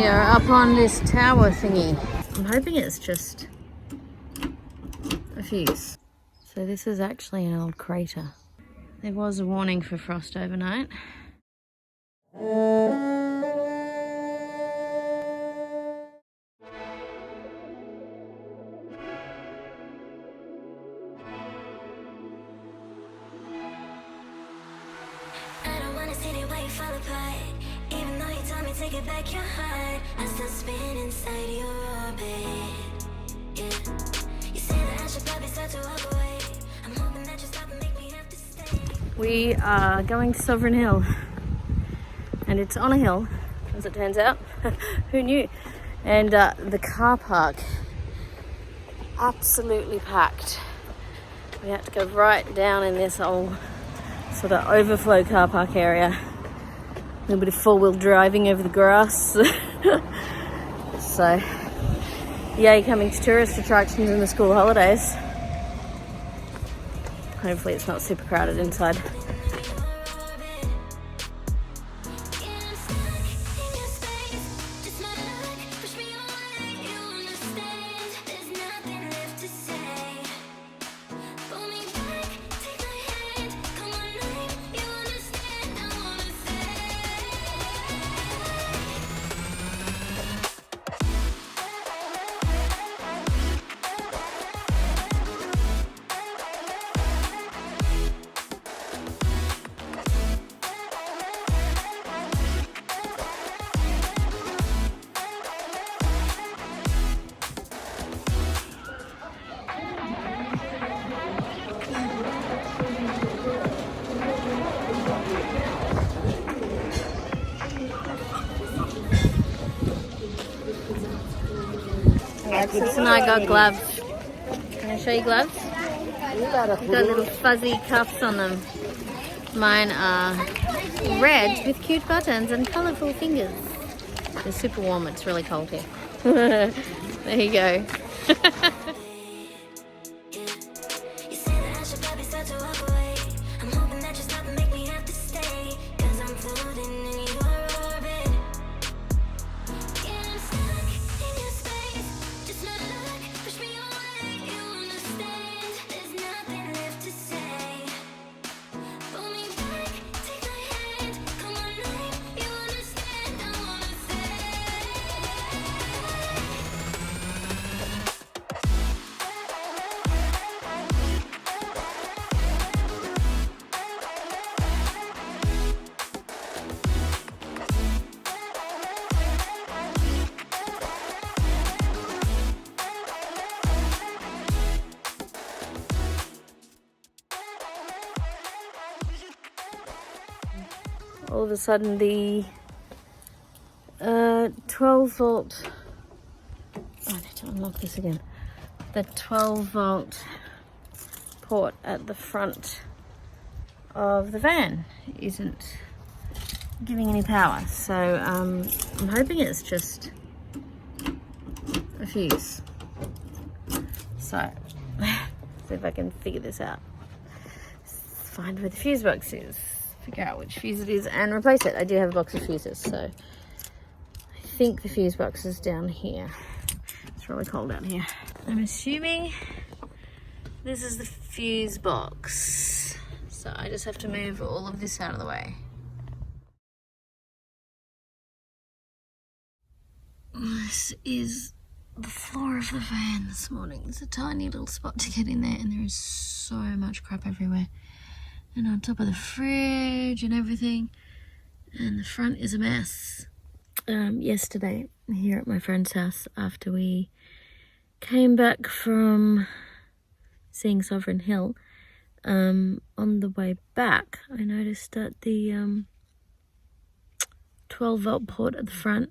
We are up on this tower thingy. I'm hoping it's just a fuse. So this is actually an old crater. There was a warning for frost overnight. Take it back your heart. I still spin inside your orbit. Yeah. You say that I should probably start to walk away. I'm hoping that you stop and make me have to stay. We are going to Sovereign Hill. And it's on a hill, as it turns out. Who knew? And the car park, absolutely packed. We had to go right down in this old sort of overflow car park area. A little bit of four-wheel driving over the grass. So, yay, coming to tourist attractions in the school holidays. Hopefully it's not super crowded inside. Alexis and I got gloves. Can I show you gloves? They've got little fuzzy cuffs on them. Mine are red with cute buttons and colourful fingers. They're super warm, it's really cold here. There you go. All of a sudden the 12 volt, I need to unlock this again, the 12 volt port at the front of the van isn't giving any power, so I'm hoping it's just a fuse. So see if I can figure this out, find where the fuse box is, figure out which fuse it is and replace it. I do have a box of fuses, so I think the fuse box is down here. It's really cold out here. I'm assuming this is the fuse box, so I just have to move all of this out of the way. This is the floor of the van this morning. It's a tiny little spot to get in there, and there is so much crap everywhere. And on top of the fridge and everything. And the front is a mess. Yesterday, here at my friend's house, after we came back from seeing Sovereign Hill, on the way back, I noticed that the 12 volt port at the front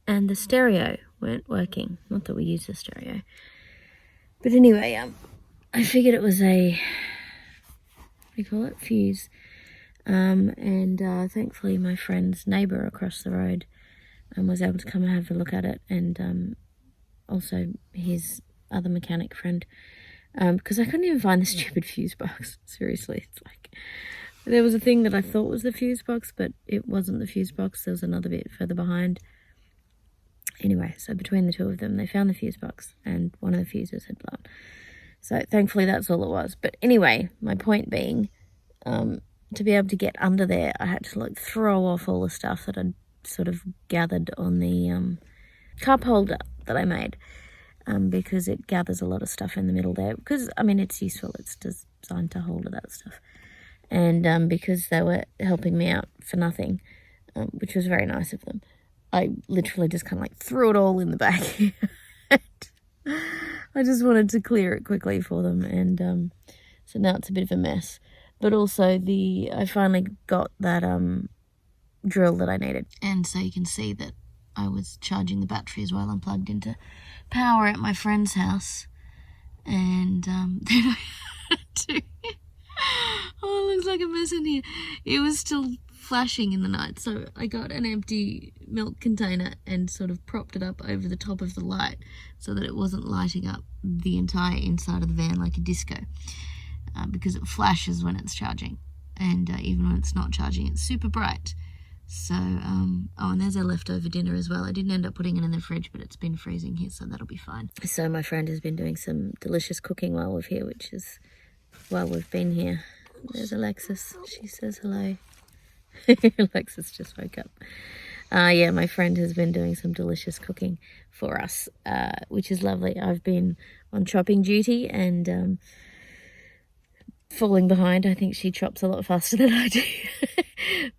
and the stereo weren't working. Not that we use the stereo. But anyway, I figured it was a, what do you call it, fuse. And thankfully my friend's neighbour across the road was able to come and have a look at it, and also his other mechanic friend, because I couldn't even find the stupid fuse box. Seriously, it's like there was a thing that I thought was the fuse box, but it wasn't the fuse box. There was another bit further behind. Anyway, so between the two of them, they found the fuse box and one of the fuses had blown. So thankfully that's all it was. But anyway, my point being, to be able to get under there, I had to like throw off all the stuff that I'd sort of gathered on the cup holder that I made, because it gathers a lot of stuff in the middle there. Because, I mean, it's useful. It's designed to hold all that stuff. And because they were helping me out for nothing, which was very nice of them, I literally just kind of like threw it all in the back. I just wanted to clear it quickly for them, and so now it's a bit of a mess. But also I finally got that drill that I needed, and so you can see that I was charging the batteries while I'm plugged into power at my friend's house, and then I had to. Oh, it looks like a mess in here. It was still flashing in the night, so I got an empty milk container and sort of propped it up over the top of the light so that it wasn't lighting up the entire inside of the van like a disco, because it flashes when it's charging, and even when it's not charging, it's super bright. So, oh, and there's our leftover dinner as well. I didn't end up putting it in the fridge, but it's been freezing here, so that'll be fine. So my friend has been doing some delicious cooking while we've been here. There's Alexis. She says hello. Alexis just woke up. Yeah, my friend has been doing some delicious cooking for us, which is lovely. I've been on chopping duty and falling behind. I think she chops a lot faster than I do.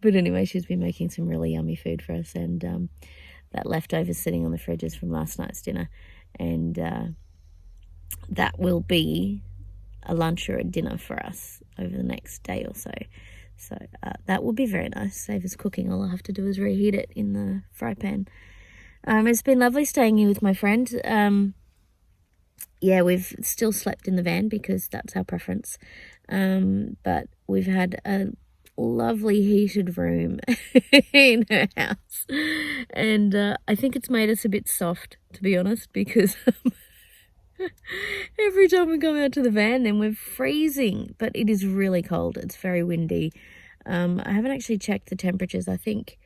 But anyway, she's been making some really yummy food for us, and that leftovers sitting on the fridges from last night's dinner, and that will be a lunch or a dinner for us over the next day or so. So that will be very nice. Save us cooking. All I'll have to do is reheat it in the fry pan. It's been lovely staying here with my friend. Yeah, we've still slept in the van because that's our preference. But we've had a lovely heated room in her house. And I think it's made us a bit soft, to be honest, because every time we come out to the van, then we're freezing. But it is really cold. It's very windy. I haven't actually checked the temperatures. I think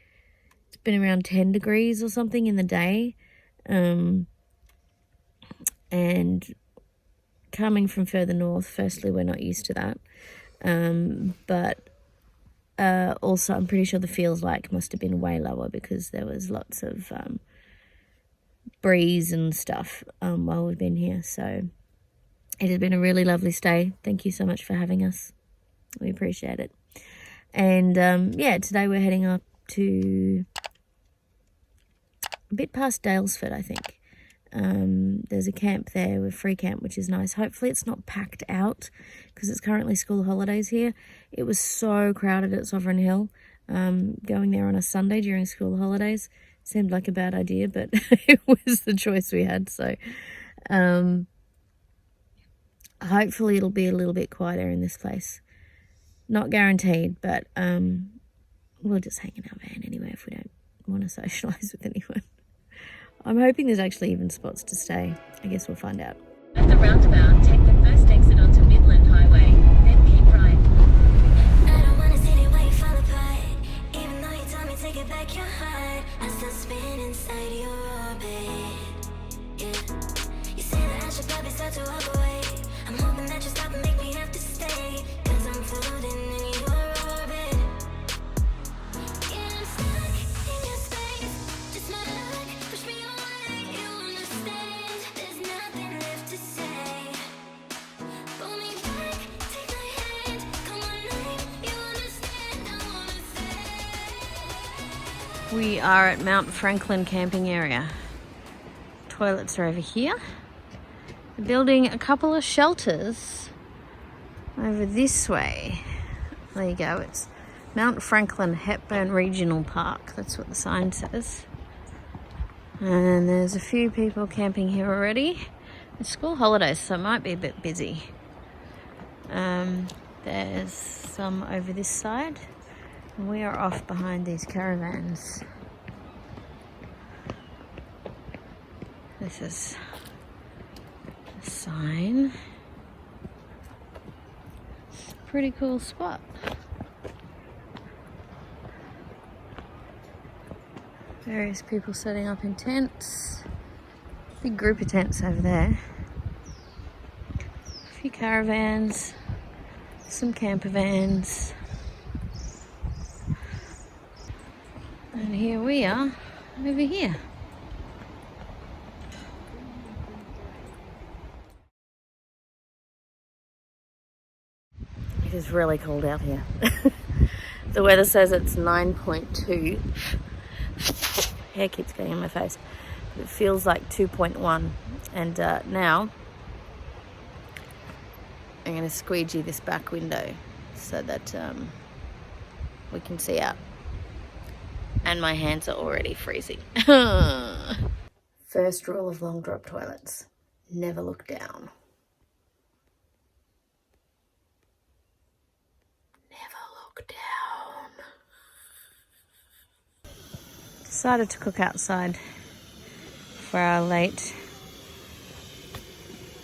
it's been around 10 degrees or something in the day. And coming from further north, firstly, we're not used to that. But also, I'm pretty sure the feels like must have been way lower because there was lots of breeze and stuff while we've been here. So it has been a really lovely stay. Thank you so much for having us. We appreciate it. And yeah, today we're heading up to a bit past Daylesford, I think. There's a camp there with free camp, which is nice. Hopefully it's not packed out because it's currently school holidays here. It was so crowded at Sovereign Hill. Going there on a Sunday during school holidays seemed like a bad idea, but it was the choice we had. So hopefully it'll be a little bit quieter in this place. Not guaranteed, but we'll just hang in our van anyway if we don't want to socialise with anyone. I'm hoping there's actually even spots to stay. I guess we'll find out. At the roundabout, take the first exit onto Midland Highway, then keep right. I don't wanna see the way you fall apart. Even though you told me to get back your heart, I still spin inside your orbit. Yeah. You say that I should probably start to walk away. I'm hoping that you stop and make me have to stay. Cause I'm floating in your orbit. Yeah, I'm stuck in your space. Just my luck, push me away. You understand, there's nothing left to say. Pull me back, take my hand. Come on, name, you understand, I wanna say. We are at Mount Franklin camping area. Toilets are over here. They're building a couple of shelters over this way. There you go. It's Mount Franklin Hepburn Regional Park. That's what the sign says. And there's a few people camping here already. It's school holidays, so it might be a bit busy. There's some over this side. And we are off behind these caravans. This is a sign. It's a pretty cool spot. Various people setting up in tents. Big group of tents over there. A few caravans, some camper vans. And here we are, over here. It is really cold out here. The weather says it's 9.2. Hair keeps getting in my face. It feels like 2.1. And now I'm going to squeegee this back window so that we can see out. And my hands are already freezing. First rule of long drop toilets: never look down. Never look down. Decided to cook outside for our late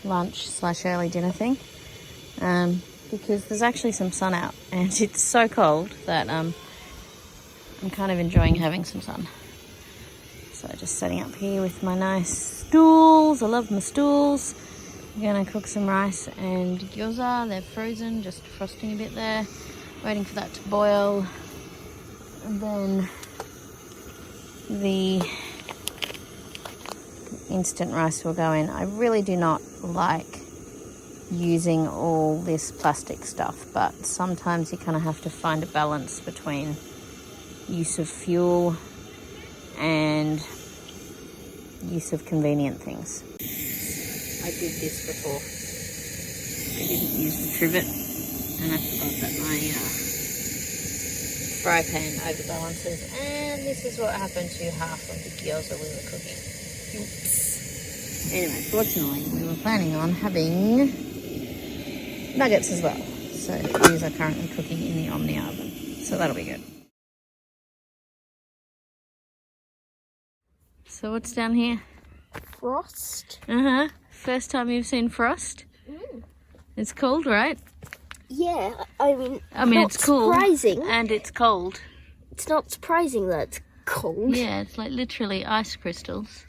lunch / early dinner thing, because there's actually some sun out and it's so cold that I'm kind of enjoying having some sun. So just setting up here with my nice stools. I love my stools. I'm gonna cook some rice and gyoza. They're frozen, just frosting a bit there, waiting for that to boil. And then the instant rice will go in. I really do not like using all this plastic stuff, but sometimes you kind of have to find a balance between use of fuel and use of convenient things. I did this before. I didn't use the trivet and I forgot that my fry pan overbalances, and this is what happened to half of the gyoza we were cooking. Oops. Anyway, fortunately we were planning on having nuggets as well, so these are currently cooking in the Omni oven, so that'll be good. So what's down here? Frost? First time you've seen frost? It's cold, right? Yeah, I mean it's cool. Surprising. And it's cold. It's not surprising that it's cold. Yeah, it's like literally ice crystals.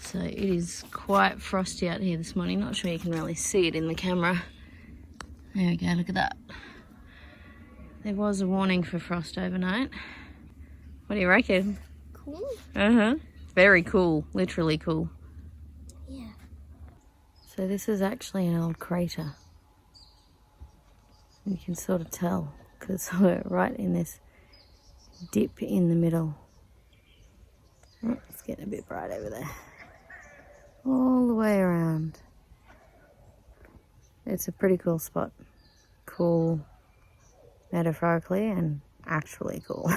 So it is quite frosty out here this morning. Not sure you can really see it in the camera. There we go, look at that. There was a warning for frost overnight. What do you reckon? Cool. Very cool, literally cool. Yeah. So this is actually an old crater. You can sort of tell because we're right in this dip in the middle. Oh, it's getting a bit bright over there. All the way around. It's a pretty cool spot. Cool metaphorically and actually cool.